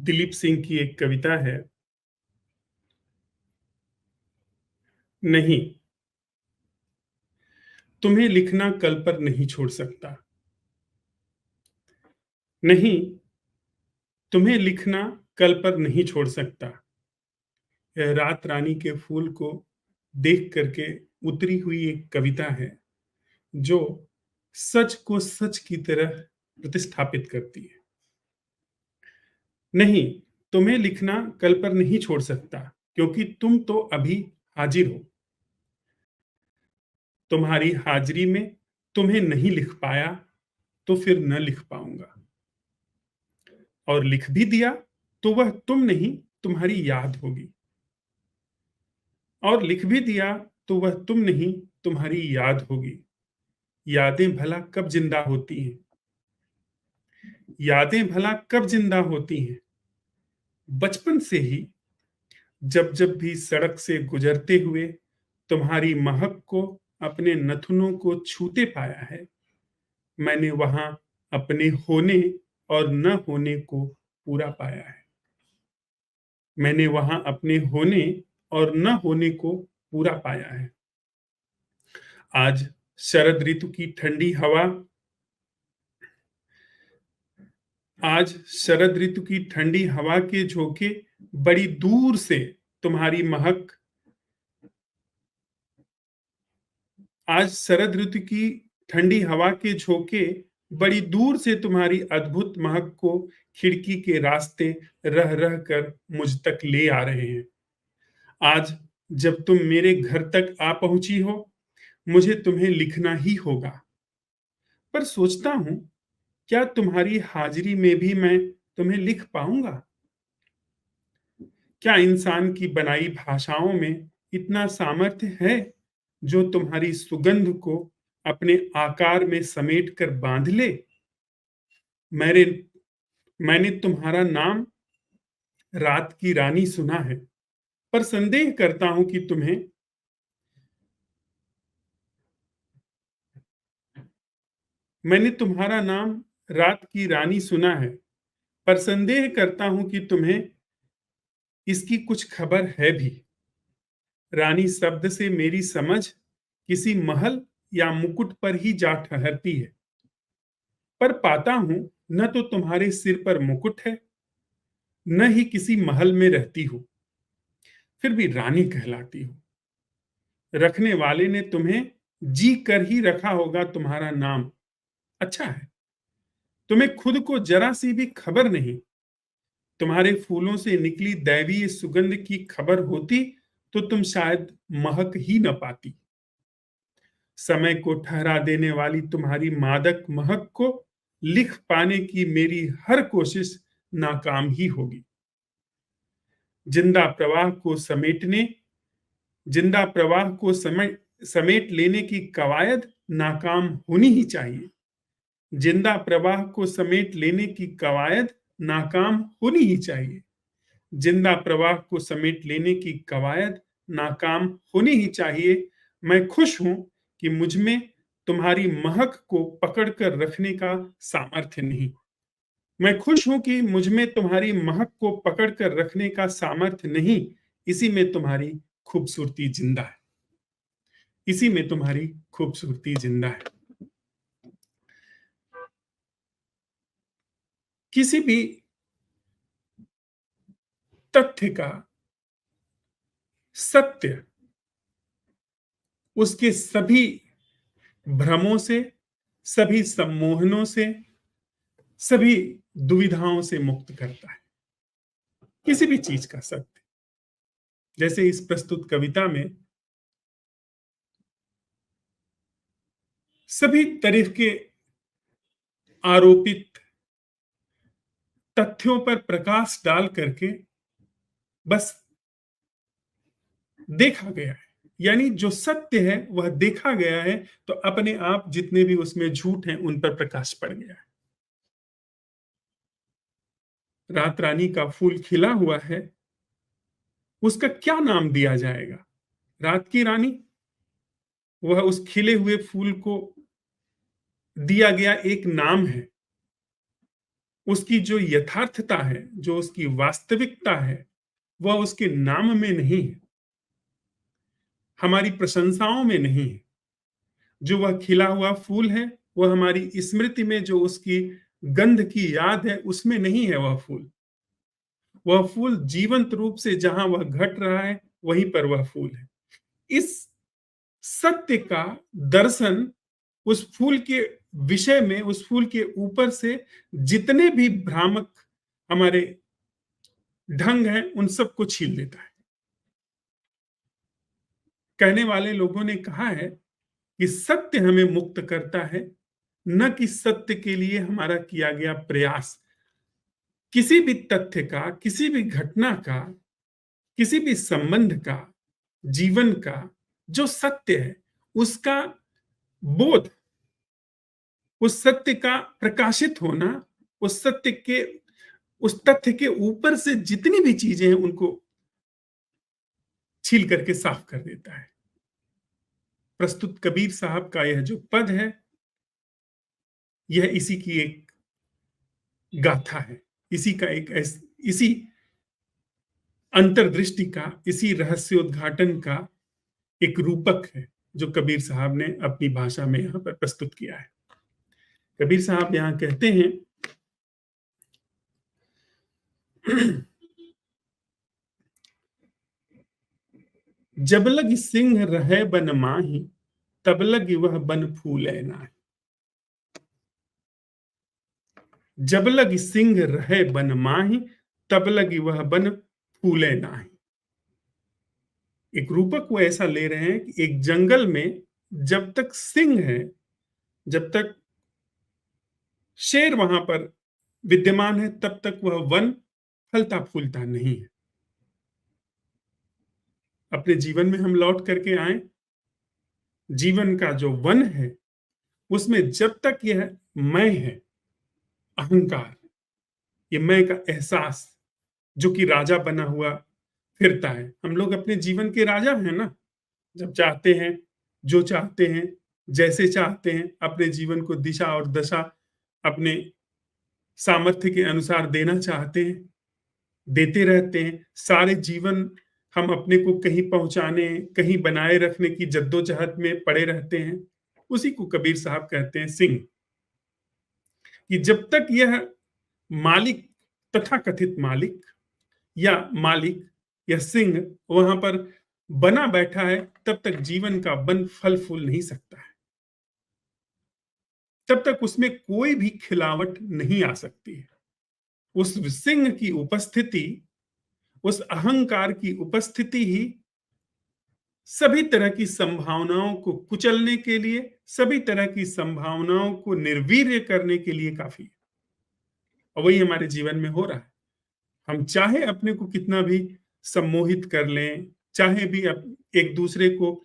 दिलीप सिंह की एक कविता है, नहीं, तुम्हें लिखना कल पर नहीं छोड़ सकता। नहीं, तुम्हें लिखना कल पर नहीं छोड़ सकता। यह रात रानी के फूल को देख करके उतरी हुई एक कविता है, जो सच को सच की तरह प्रतिस्थापित करती है। नहीं, तुम्हें लिखना कल पर नहीं छोड़ सकता, क्योंकि तुम तो अभी हाजिर हो। तुम्हारी हाजिरी में तुम्हें नहीं लिख पाया, तो फिर न लिख पाऊंगा। और लिख भी दिया तो वह तुम नहीं, तुम्हारी याद होगी। और लिख भी दिया तो वह तुम नहीं, तुम्हारी याद होगी। यादें भला कब जिंदा होती हैं? यादें भला कब जिंदा होती हैं? बचपन से ही, जब जब भी सड़क से गुजरते हुए तुम्हारी महक को अपने नथुनों को छूते पाया है, मैंने वहां अपने होने और न होने को पूरा पाया है। मैंने वहां अपने होने और न होने को पूरा पाया है। आज शरद ऋतु की ठंडी हवा आज शरद ऋतु की ठंडी हवा के झोंके बड़ी दूर से तुम्हारी महक आज शरद ऋतु की ठंडी हवा के झोंके बड़ी दूर से तुम्हारी अद्भुत महक को खिड़की के रास्ते रह रह कर मुझ तक ले आ रहे हैं। आज जब तुम मेरे घर तक आ पहुंची हो, मुझे तुम्हें लिखना ही होगा। पर सोचता हूं, क्या तुम्हारी हाजिरी में भी मैं तुम्हें लिख पाऊंगा? क्या इंसान की बनाई भाषाओं में इतना सामर्थ्य है, जो तुम्हारी सुगंध को अपने आकार में समेट कर बांध ले? मेरे मैंने तुम्हारा नाम रात की रानी सुना है, पर संदेह करता हूं कि तुम्हें मैंने तुम्हारा नाम रात की रानी सुना है, पर संदेह करता हूं कि तुम्हें इसकी कुछ खबर है भी। रानी शब्द से मेरी समझ किसी महल या मुकुट पर ही जा ठहरती है, पर पाता हूं न तो तुम्हारे सिर पर मुकुट है, न ही किसी महल में रहती हो, फिर भी रानी कहलाती हो। रखने वाले ने तुम्हें जी कर ही रखा होगा तुम्हारा नाम। अच्छा है, तुम्हें खुद को जरा सी भी खबर नहीं। तुम्हारे फूलों से निकली दैवीय सुगंध की खबर होती तो तुम शायद महक ही न पाती। समय को ठहरा देने वाली तुम्हारी मादक महक को लिख पाने की मेरी हर कोशिश नाकाम ही होगी। जिंदा प्रवाह को समेटने जिंदा प्रवाह को समेट लेने की कवायद नाकाम होनी ही चाहिए। जिंदा प्रवाह को समेट लेने की कवायद नाकाम होनी ही चाहिए। जिंदा प्रवाह को समेट लेने की कवायद नाकाम होनी ही चाहिए। मैं खुश हूं कि मुझ में तुम्हारी महक को पकड़ कर रखने का सामर्थ्य नहीं। मैं खुश हूं कि मुझ में तुम्हारी महक को पकड़ कर रखने का सामर्थ्य नहीं। इसी में तुम्हारी खूबसूरती जिंदा है। इसी में तुम्हारी खूबसूरती जिंदा है। किसी भी तथ्य का सत्य उसके सभी भ्रमों से, सभी सम्मोहनों से, सभी दुविधाओं से मुक्त करता है। किसी भी चीज का सत्य, जैसे इस प्रस्तुत कविता में सभी तरह के आरोपित तथ्यों पर प्रकाश डाल करके बस देखा गया है, यानी जो सत्य है वह देखा गया है, तो अपने आप जितने भी उसमें झूठ हैं उन पर प्रकाश पड़ गया है। रात रानी का फूल खिला हुआ है, उसका क्या नाम दिया जाएगा? रात की रानी, वह उस खिले हुए फूल को दिया गया एक नाम है। उसकी जो यथार्थता है, जो उसकी वास्तविकता है, वह उसके नाम में नहीं है, हमारी प्रशंसाओं में नहीं है। जो वह खिला हुआ फूल है, वह हमारी स्मृति में जो उसकी गंध की याद है, उसमें नहीं है वह फूल। वह फूल जीवंत रूप से जहां वह घट रहा है, वहीं पर वह फूल है। इस सत्य का दर्शन उस फूल के विषय में, उस फूल के ऊपर से जितने भी भ्रामक हमारे ढंग हैं, उन सबको छीन लेता है। कहने वाले लोगों ने कहा है कि सत्य हमें मुक्त करता है, न कि सत्य के लिए हमारा किया गया प्रयास। किसी भी तथ्य का, किसी भी घटना का, किसी भी संबंध का, जीवन का जो सत्य है, उसका बोध, उस सत्य का प्रकाशित होना, उस सत्य के, उस तथ्य के ऊपर से जितनी भी चीजें हैं, उनको छील करके साफ कर देता है। प्रस्तुत कबीर साहब का यह जो पद है, यह इसी की एक गाथा है, इसी का इसी अंतर्दृष्टि का, इसी रहस्योद्घाटन का एक रूपक है, जो कबीर साहब ने अपनी भाषा में यहां पर प्रस्तुत किया है। कबीर साहब यहां कहते हैं, जब लग सिंह रहे बन माही, तब लग वह बन फूले नाहि। जब लग सिंह रहे बन माही, तब लग वह बन फूले नाहि। एक रूपक वो ऐसा ले रहे हैं कि एक जंगल में जब तक सिंह है, जब तक शेर वहां पर विद्यमान है, तब तक वह वन फलता फूलता नहीं है। अपने जीवन में हम लौट करके आए, जीवन का जो वन है, उसमें जब तक यह मैं है, अहंकार, ये मैं का एहसास, जो कि राजा बना हुआ फिरता है। हम लोग अपने जीवन के राजा हैं ना। जब चाहते हैं, जो चाहते हैं, जैसे चाहते हैं, अपने जीवन को दिशा और दशा अपने सामर्थ्य के अनुसार देना चाहते हैं, देते रहते हैं। सारे जीवन हम अपने को कहीं पहुंचाने, कहीं बनाए रखने की जद्दोजहद में पड़े रहते हैं। उसी को कबीर साहब कहते हैं सिंह। कि जब तक यह मालिक, तथाकथित मालिक या मालिक या सिंह वहां पर बना बैठा है, तब तक जीवन का वन फल फूल नहीं सकता है। तब तक उसमें कोई भी खिलावट नहीं आ सकती है। उस सिंह की उपस्थिति, उस अहंकार की उपस्थिति ही सभी तरह की संभावनाओं को कुचलने के लिए, सभी तरह की संभावनाओं को निर्वीर्य करने के लिए काफी है। और वही हमारे जीवन में हो रहा है। हम चाहे अपने को कितना भी सम्मोहित कर लें, चाहे भी एक दूसरे को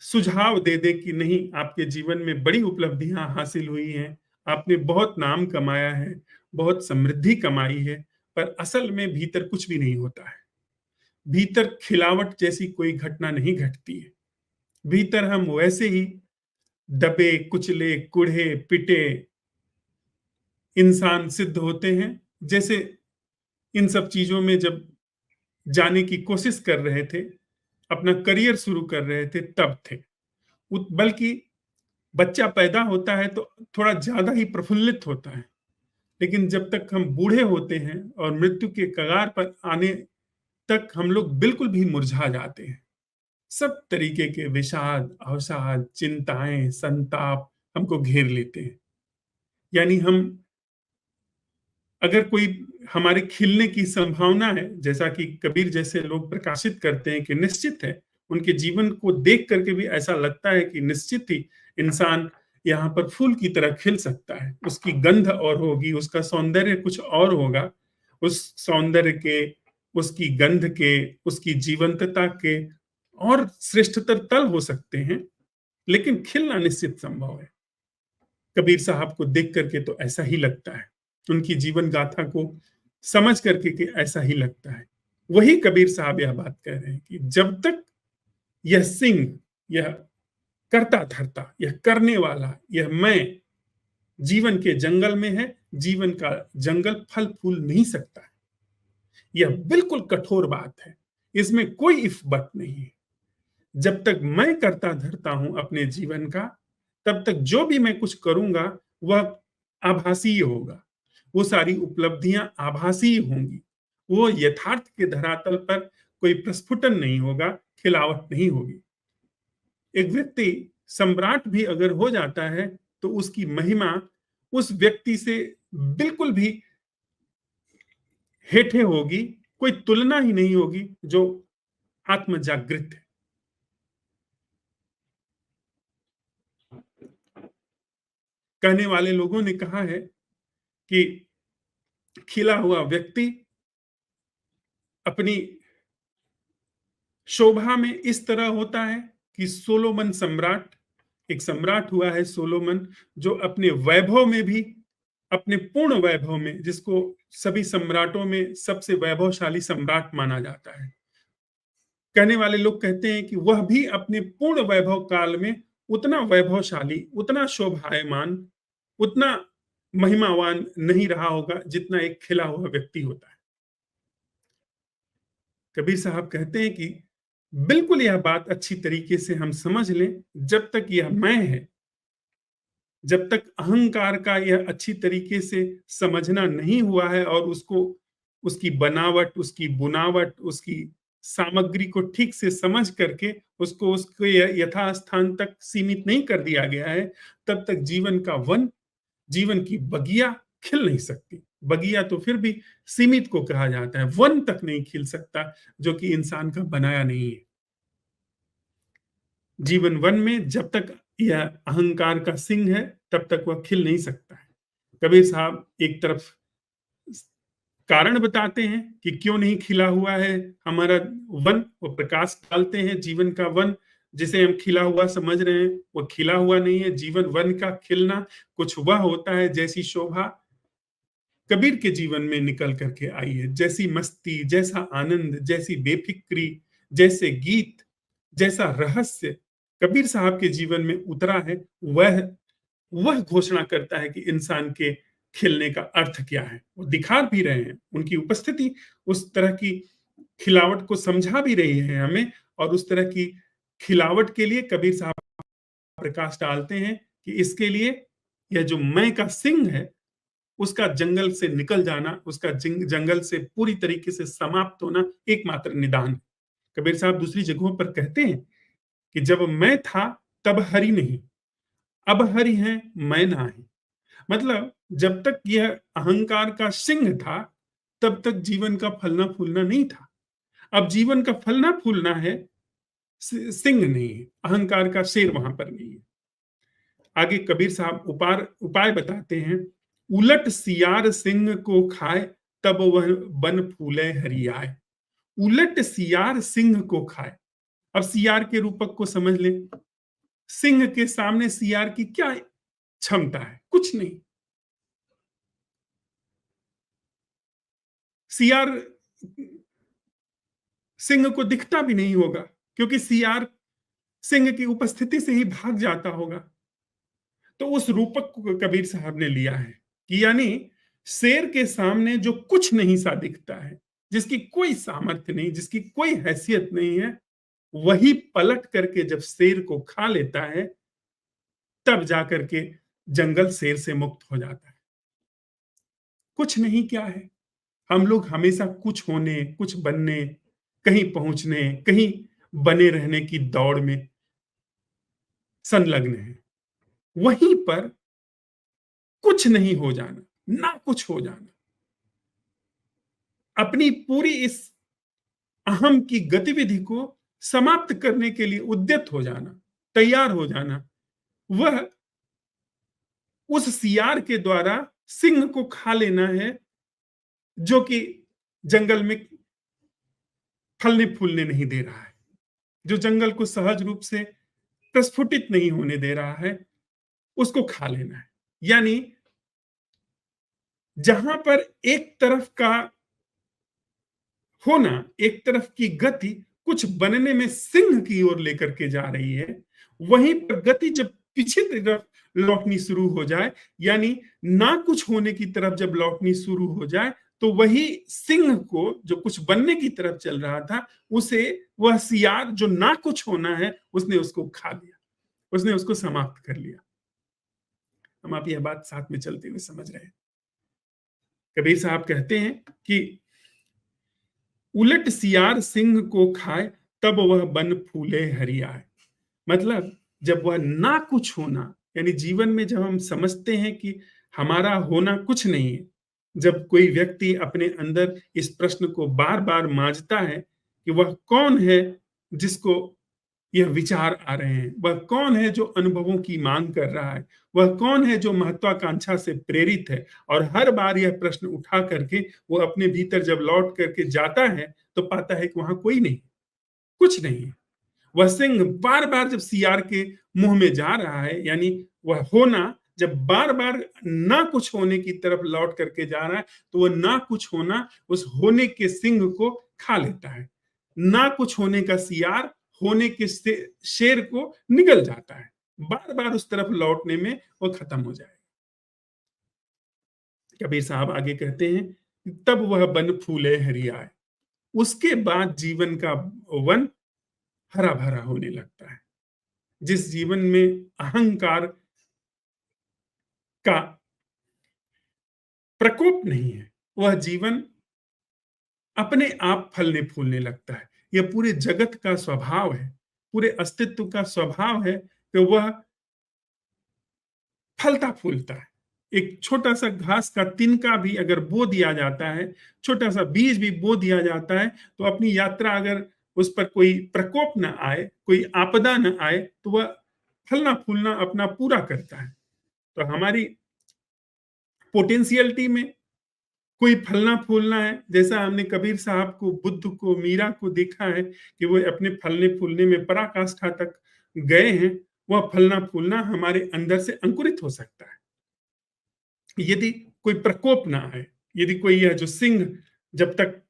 सुझाव दे दे कि नहीं, आपके जीवन में बड़ी उपलब्धियां हासिल हुई हैं, आपने बहुत नाम कमाया है, बहुत समृद्धि कमाई है, पर असल में भीतर कुछ भी नहीं होता है। भीतर खिलावट जैसी कोई घटना नहीं घटती है। भीतर हम वैसे ही दबे कुचले कुढ़े पिटे इंसान सिद्ध होते हैं, जैसे इन सब चीजों में जब जाने की कोशिश कर रहे थे, अपना करियर शुरू कर रहे थे, तब थे। बल्कि बच्चा पैदा होता है तो थोड़ा ज्यादा ही प्रफुल्लित होता है, लेकिन जब तक हम बूढ़े होते हैं और मृत्यु के कगार पर आने तक हम लोग बिल्कुल भी मुरझा जाते हैं। सब तरीके के विषाद, अवसाद, चिंताएं, संताप हमको घेर लेते हैं। यानी हम, अगर कोई हमारे खिलने की संभावना है, जैसा कि कबीर जैसे लोग प्रकाशित करते हैं कि निश्चित है, उनके जीवन को देख करके भी ऐसा लगता है कि निश्चित ही इंसान यहाँ पर फूल की तरह खिल सकता है। उसकी गंध और होगी, उसका सौंदर्य कुछ और होगा। उस सौंदर्य के, उसकी गंध के, उसकी जीवंतता के और श्रेष्ठतर तल हो सकते हैं, लेकिन खिलना निश्चित संभव है। कबीर साहब को देख करके तो ऐसा ही लगता है, उनकी जीवन गाथा को समझ करके कि ऐसा ही लगता है। वही कबीर साहब यह बात कह रहे हैं कि जब तक यह सिंह, यह करता धरता, यह करने वाला, यह मैं जीवन के जंगल में है, जीवन का जंगल फल फूल नहीं सकता है। यह बिल्कुल कठोर बात है, इसमें कोई इफ बट नहीं है। जब तक मैं करता धरता हूं अपने जीवन का, तब तक जो भी मैं कुछ करूंगा वह आभासी ही होगा। वो सारी उपलब्धियां आभासी ही होंगी। वो यथार्थ के धरातल पर कोई प्रस्फुटन नहीं होगा, खिलावट नहीं होगी। एक व्यक्ति सम्राट भी अगर हो जाता है तो उसकी महिमा उस व्यक्ति से बिल्कुल भी हेठे होगी, कोई तुलना ही नहीं होगी जो आत्म जागृत है। कहने वाले लोगों ने कहा है कि खिला हुआ व्यक्ति अपनी शोभा में इस तरह होता है कि सोलोमन सम्राट, एक सम्राट हुआ है सोलोमन, जो अपने वैभव में भी, अपने पूर्ण वैभव में, जिसको सभी सम्राटों में सबसे वैभवशाली सम्राट माना जाता है, कहने वाले लोग कहते हैं कि वह भी अपने पूर्ण वैभव काल में उतना वैभवशाली, उतना शोभायमान, उतना महिमावान नहीं रहा होगा जितना एक खिला हुआ व्यक्ति होता है। कबीर साहब कहते हैं कि बिल्कुल यह बात अच्छी तरीके से हम समझ लें, जब तक यह मैं है, जब तक अहंकार का यह अच्छी तरीके से समझना नहीं हुआ है और उसको, उसकी बनावट, उसकी बुनावट, उसकी सामग्री को ठीक से समझ करके उसको उसके यथास्थान तक सीमित नहीं कर दिया गया है, तब तक जीवन का वन, जीवन की बगिया खिल नहीं सकती। बगिया तो फिर भी सीमित को कहा जाता है, वन तक नहीं खिल सकता जो कि इंसान का बनाया नहीं है। जीवन वन में जब तक यह अहंकार का सिंह है, तब तक वह खिल नहीं सकता है। कबीर साहब एक तरफ कारण बताते हैं कि क्यों नहीं खिला हुआ है हमारा वन, वो प्रकाश डालते हैं जीवन का वन जिसे हम खिला हुआ समझ रहे हैं, वो खिला हुआ नहीं है। जीवन वन का खिलना कुछ वह होता है जैसी शोभा कबीर के जीवन में निकल करके आई है, जैसी मस्ती, जैसा आनंद, जैसी बेफिक्री, जैसे गीत, जैसा रहस्य कबीर साहब के जीवन में उतरा है, वह घोषणा करता है कि इंसान के खिलने का अर्थ क्या है। वो दिखा भी रहे हैं, उनकी उपस्थिति उस तरह की खिलावट को समझा भी रही है हमें, और उस तरह की खिलावट के लिए कबीर साहब प्रकाश डालते हैं कि इसके लिए यह जो मैं का सिंह है, उसका जंगल से निकल जाना, उसका जंगल से पूरी तरीके से समाप्त होना एकमात्र निदान है। कबीर साहब दूसरी जगहों पर कहते हैं कि जब मैं था तब हरि नहीं, अब हरि है मैं ना है। मतलब जब तक यह अहंकार का सिंह था, तब तक जीवन का फलना फूलना नहीं था। अब जीवन का फलना फूलना है, सिंह नहीं है, अहंकार का शेर वहां पर नहीं है। आगे कबीर साहब उपाय बताते हैं, उलट सियार सिंह को खाए तब वह बन फूले हरियाए। उलट सियार सिंह को खाए। अब सियार के रूपक को समझ ले। सिंह के सामने सियार की क्या क्षमता है? कुछ नहीं। सियार सिंह को दिखता भी नहीं होगा, क्योंकि सियार सिंह की उपस्थिति से ही भाग जाता होगा। तो उस रूपक को कबीर साहब ने लिया है कि यानी शेर के सामने जो कुछ नहीं सा दिखता है, जिसकी कोई सामर्थ्य नहीं, जिसकी कोई हैसियत नहीं है, वही पलट करके जब शेर को खा लेता है, तब जाकर के जंगल शेर से मुक्त हो जाता है। कुछ नहीं क्या है? हम लोग हमेशा कुछ होने, कुछ बनने, कहीं पहुंचने, कहीं बने रहने की दौड़ में संलग्न है। वहीं पर कुछ नहीं हो जाना, ना कुछ हो जाना, अपनी पूरी इस अहम की गतिविधि को समाप्त करने के लिए उद्यत हो जाना, तैयार हो जाना, वह उस सियार के द्वारा सिंह को खा लेना है, जो कि जंगल में फलने फूलने नहीं दे रहा है, जो जंगल को सहज रूप से प्रस्फुटित नहीं होने दे रहा है, उसको खा लेना है। यानी जहां पर एक तरफ का होना, एक तरफ की गति कुछ बनने में सिंह की ओर लेकर के जा रही है, वहीं पर गति जब पीछे की तरफ लौटनी शुरू हो जाए, यानी ना कुछ होने की तरफ जब लौटनी शुरू हो जाए, तो वही सिंह को जो कुछ बनने की तरफ चल रहा था, उसे वह सियार जो ना कुछ होना है, उसने उसको खा लिया, उसने उसको समाप्त कर लिया। हम आप यह बात साथ में चलते हुए समझ रहे हैं। कबीर साहब कहते हैं कि उलट सियार सिंह को खाए, तब वह बन फूले हरियाए। मतलब जब वह ना कुछ होना, यानी जीवन में जब हम समझते हैं कि हमारा होना कुछ नहीं है, जब कोई व्यक्ति अपने अंदर इस प्रश्न को बार बार मांजता है कि वह कौन है जिसको यह विचार आ रहे हैं, वह कौन है जो अनुभवों की मांग कर रहा है, वह कौन है जो महत्वाकांक्षा से प्रेरित है, और हर बार यह प्रश्न उठा करके वो अपने भीतर जब लौट करके जाता है, तो पाता है कि वहां कोई नहीं, कुछ नहीं है। वह सिंह बार बार जब सियार के मुंह में जा रहा है, यानी वह होना जब बार बार ना कुछ होने की तरफ लौट करके जा रहा है, तो वह ना कुछ होना उस होने के सिंह को खा लेता है। ना कुछ होने का सियार होने के शेर को निगल जाता है। बार बार उस तरफ लौटने में वो खत्म हो जाए। कबीर साहब आगे कहते हैं, तब वह बन फूले हरियाए। उसके बाद जीवन का वन हरा भरा होने लगता है। जिस जीवन में अहंकार का प्रकोप नहीं है, वह जीवन अपने आप फलने फूलने लगता है। यह पूरे जगत का स्वभाव है, पूरे अस्तित्व का स्वभाव है कि वह फलता फूलता है। एक छोटा सा घास का तिनका भी अगर बो दिया जाता है, छोटा सा बीज भी बो दिया जाता है, तो अपनी यात्रा अगर उस पर कोई प्रकोप न आए, कोई आपदा न आए, तो वह फलना फूलना अपना पूरा करता है। तो हमारी पोटेंशियलिटी में कोई फलना फूलना है, जैसा हमने कबीर साहब को, बुद्ध को, मीरा को देखा है कि वो अपने फलने फूलने में पराकाष्ठा तक गए हैं, वह फलना फूलना हमारे अंदर से अंकुरित हो सकता है यदि कोई प्रकोप ना आए। यदि कोई यह जो सिंह जब तक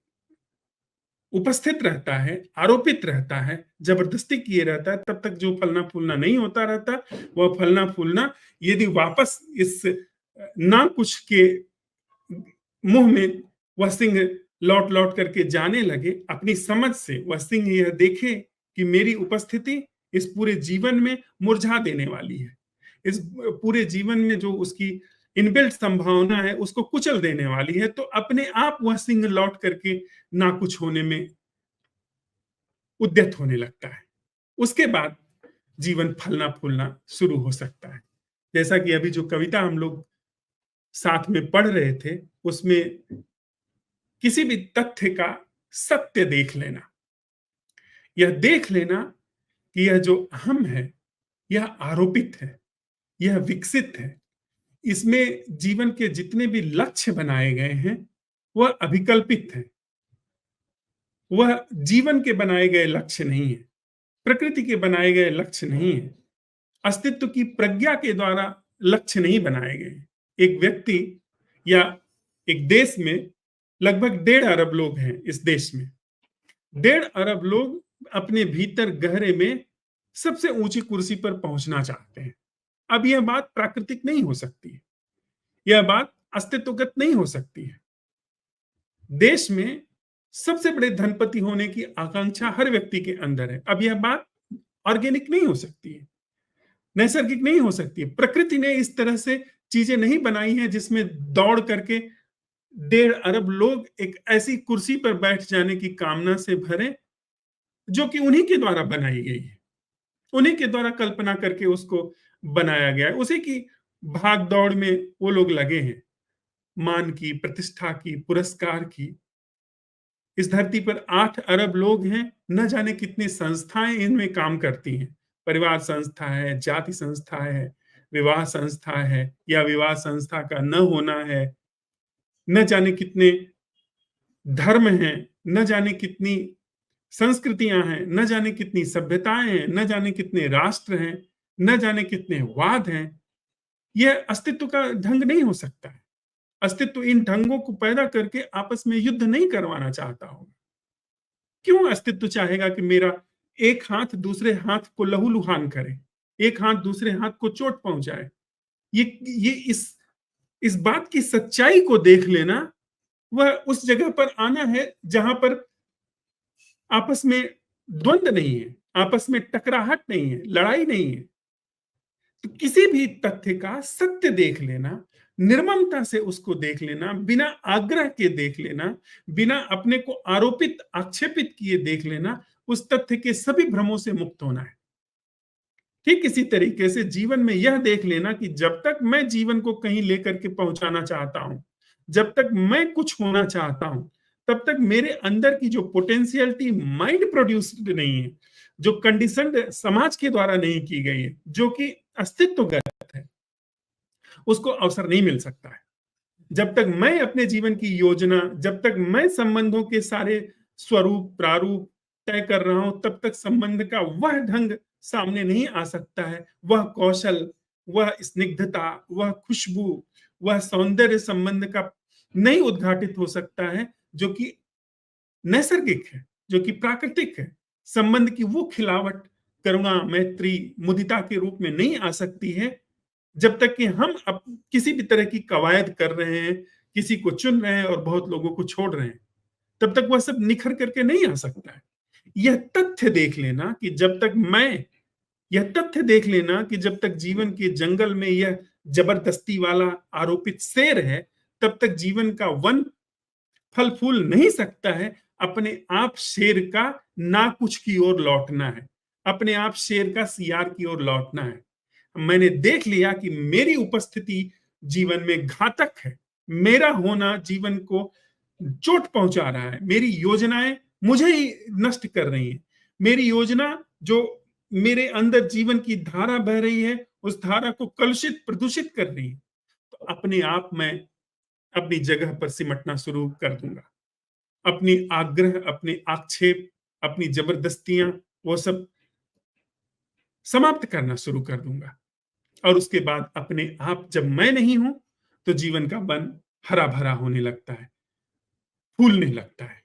उपस्थित रहता है, आरोपित रहता है, जबरदस्ती किए रहता है, तब तक जो फलना फूलना नहीं होता रहता, वह फलना फूलना यदि वापस इस ना कुछ के मुंह में वह सिंह लौट लौट करके जाने लगे, अपनी समझ से वह सिंह यह देखे कि मेरी उपस्थिति इस पूरे जीवन में मुरझा देने वाली है, इस पूरे जीवन में जो उसकी इनबिल्ट संभावना है उसको कुचल देने वाली है, तो अपने आप वह सिंह लौट करके ना कुछ होने में उद्यत होने लगता है। उसके बाद जीवन फलना फूलना शुरू हो सकता है। जैसा कि अभी जो कविता हम लोग साथ में पढ़ रहे थे, उसमें किसी भी तथ्य का सत्य देख लेना, यह देख लेना कि यह जो अहम है, यह आरोपित है, यह विकसित है। इसमें जीवन के जितने भी लक्ष्य बनाए गए हैं, वह अभिकल्पित है। वह जीवन के बनाए गए लक्ष्य नहीं है, प्रकृति के बनाए गए लक्ष्य नहीं है, अस्तित्व की प्रज्ञा के द्वारा लक्ष्य नहीं बनाए गए। एक व्यक्ति या एक देश में लगभग 1.5 अरब लोग हैं। इस देश में 1.5 अरब लोग अपने भीतर गहरे में सबसे ऊंची कुर्सी पर पहुंचना चाहते हैं। अब यह बात प्राकृतिक नहीं हो सकती है, यह बात अस्तित्वगत नहीं हो सकती है। देश में सबसे बड़े धनपति होने की आकांक्षा हर व्यक्ति के अंदर है। अब यह बात ऑर्गेनिक नहीं हो सकती है, नैसर्गिक नहीं हो सकती है। प्रकृति ने इस तरह से चीजें नहीं बनाई हैं जिसमें दौड़ करके 1.5 अरब लोग एक ऐसी कुर्सी पर बैठ जाने की कामना से भरे, जो कि उन्हीं के द्वारा बनाई गई है, उन्हीं के द्वारा कल्पना करके उसको बनाया गया है। उसी की भाग दौड़ में वो लोग लगे हैं, मान की, प्रतिष्ठा की, पुरस्कार की। इस धरती पर 8 अरब लोग हैं, न जाने कितनी संस्थाएं इनमें काम करती हैं। परिवार संस्था है, जाति संस्था है, विवाह संस्था है, या विवाह संस्था का न होना है, न जाने कितने धर्म हैं, न जाने कितनी संस्कृतियां हैं, न जाने कितनी सभ्यताएं हैं, न जाने कितने राष्ट्र हैं, न जाने कितने वाद हैं। यह अस्तित्व का ढंग नहीं हो सकता है। अस्तित्व इन ढंगों को पैदा करके आपस में युद्ध नहीं करवाना चाहता होगा। क्यों अस्तित्व चाहेगा कि मेरा एक हाथ दूसरे हाथ को लहूलुहान करे, एक हाथ दूसरे हाथ को चोट पहुंचाए। ये इस बात की सच्चाई को देख लेना, वह उस जगह पर आना है जहां पर आपस में द्वंद नहीं है, आपस में टकराहट नहीं है, लड़ाई नहीं है। तो किसी भी तथ्य का सत्य देख लेना, निर्ममता से उसको देख लेना, बिना आग्रह के देख लेना, बिना अपने को आरोपित आक्षेपित किए देख लेना, उस तथ्य के सभी भ्रमों से मुक्त होना है। ठीक इसी तरीके से जीवन में यह देख लेना कि जब तक मैं जीवन को कहीं लेकर के पहुंचाना चाहता हूं, जब तक मैं कुछ होना चाहता हूं, तब तक मेरे अंदर की जो पोटेंशियलिटी माइंड प्रोड्यूस्ड नहीं है, जो कंडीशनड समाज के द्वारा नहीं की गई है, जो कि अस्तित्वगत है, उसको अवसर नहीं मिल सकता है। जब तक मैं अपने जीवन की योजना, जब तक मैं संबंधों के सारे स्वरूप प्रारूप तय कर रहा हूं, तब तक संबंध का वह ढंग सामने नहीं आ सकता है, वह कौशल, वह स्निग्धता, वह खुशबू, वह सौंदर्य संबंध का नहीं उद्घाटित हो सकता है, जो कि नैसर्गिक है, जो कि प्राकृतिक है। संबंध की वो खिलावट करुणा मैत्री मुदिता के रूप में नहीं आ सकती है, जब तक कि हम किसी भी तरह की कवायद कर रहे हैं, किसी को चुन रहे हैं और बहुत लोगों को छोड़ रहे हैं, तब तक वह सब निखर करके नहीं आ सकता है। यह तथ्य देख लेना कि जब तक मैं यह तथ्य देख लेना कि जब तक जीवन के जंगल में यह जबरदस्ती वाला आरोपित शेर है, तब तक जीवन का वन फल फूल नहीं सकता है। अपने आप शेर का ना कुछ की ओर लौटना है, अपने आप शेर का सियार की ओर लौटना है। मैंने देख लिया कि मेरी उपस्थिति जीवन में घातक है, मेरा होना जीवन को चोट पहुंचा रहा है, मेरी योजनाएं मुझे ही नष्ट कर रही हैं, मेरी योजना जो मेरे अंदर जीवन की धारा बह रही है, उस धारा को कलुषित प्रदूषित कर रही है। तो अपने आप मैं अपनी जगह पर सिमटना शुरू कर दूंगा। अपनी आग्रह, अपने आक्षेप, अपनी जबरदस्तियां, वो सब समाप्त करना शुरू कर दूंगा। और उसके बाद अपने आप जब मैं नहीं हूं, तो जीवन का वन हरा भरा होने लगता है, फूलने लगता है।